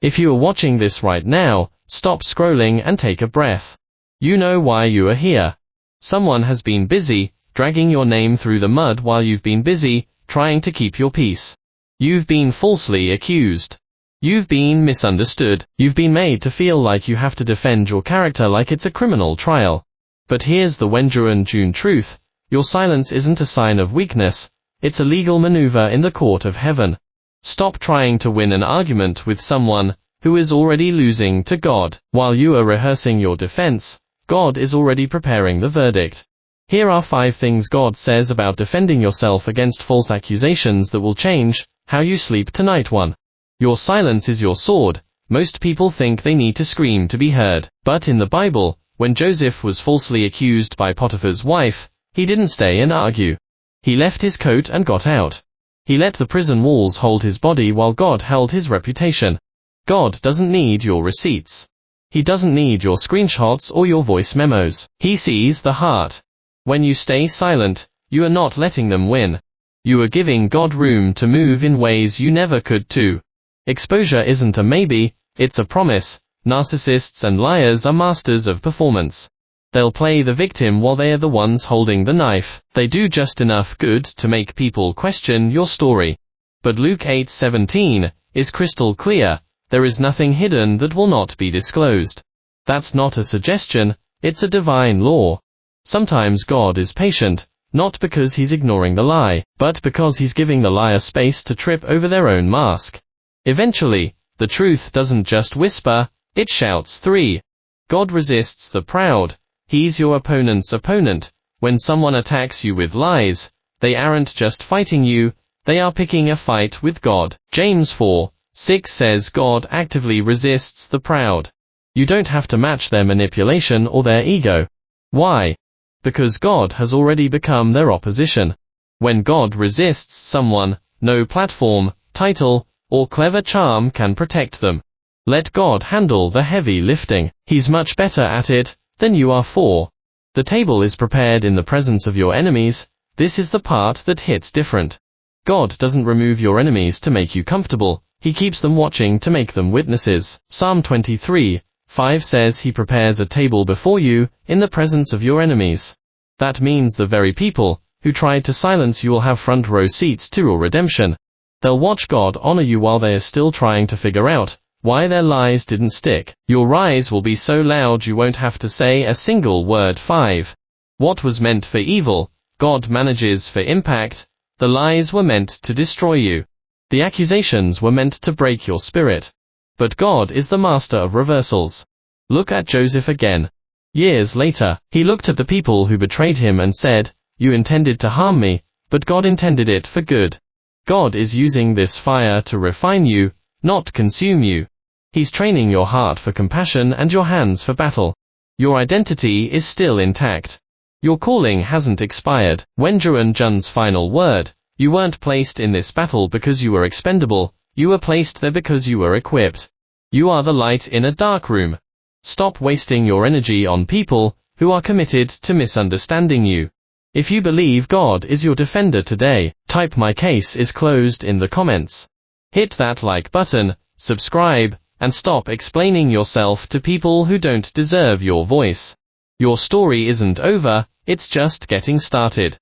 If you are watching this right now, stop scrolling and take a breath. You know why you are here. Someone has been busy, dragging your name through the mud while you've been busy, trying to keep your peace. You've been falsely accused. You've been misunderstood. You've been made to feel like you have to defend your character like it's a criminal trial. But here's the Wenjuan June truth. Your silence isn't a sign of weakness, it's a legal maneuver in the court of heaven. Stop trying to win an argument with someone who is already losing to God. While you are rehearsing your defense, God is already preparing the verdict. Here are 5 things God says about defending yourself against false accusations that will change how you sleep tonight. 1. Your silence is your sword. Most people think they need to scream to be heard. But in the Bible, when Joseph was falsely accused by Potiphar's wife, he didn't stay and argue. He left his coat and got out. He let the prison walls hold his body while God held his reputation. God doesn't need your receipts. He doesn't need your screenshots or your voice memos. He sees the heart. When you stay silent, you are not letting them win. You are giving God room to move in ways you never could too. Exposure isn't a maybe, it's a promise. Narcissists and liars are masters of performance. They'll play the victim while they are the ones holding the knife. They do just enough good to make people question your story. But Luke 8:17 is crystal clear. There is nothing hidden that will not be disclosed. That's not a suggestion, it's a divine law. Sometimes God is patient, not because he's ignoring the lie, but because he's giving the liar space to trip over their own mask. Eventually, the truth doesn't just whisper, it shouts. 3. God resists the proud. He's your opponent's opponent. When someone attacks you with lies, they aren't just fighting you, they are picking a fight with God. James 4:6 says God actively resists the proud. You don't have to match their manipulation or their ego. Why? Because God has already become their opposition. When God resists someone, no platform, title, or clever charm can protect them. Let God handle the heavy lifting. He's much better at it than you are. 4. The table is prepared in the presence of your enemies. This is the part that hits different. God doesn't remove your enemies to make you comfortable. He keeps them watching to make them witnesses. Psalm 23:5 says he prepares a table before you in the presence of your enemies. That means the very people who tried to silence you will have front row seats to your redemption. They'll watch God honor you while they are still trying to figure out why their lies didn't stick. Your rise will be so loud you won't have to say a single word. 5. What was meant for evil, God manages for impact. The lies were meant to destroy you. The accusations were meant to break your spirit. But God is the master of reversals. Look at Joseph again. Years later, he looked at the people who betrayed him and said, "You intended to harm me, but God intended it for good." God is using this fire to refine you, not consume you. He's training your heart for compassion and your hands for battle. Your identity is still intact. Your calling hasn't expired. Wenjuan Jun's final word: you weren't placed in this battle because you were expendable, you were placed there because you were equipped. You are the light in a dark room. Stop wasting your energy on people who are committed to misunderstanding you. If you believe God is your defender today, type "My case is closed" in the comments. Hit that like button, subscribe, and stop explaining yourself to people who don't deserve your voice. Your story isn't over, it's just getting started.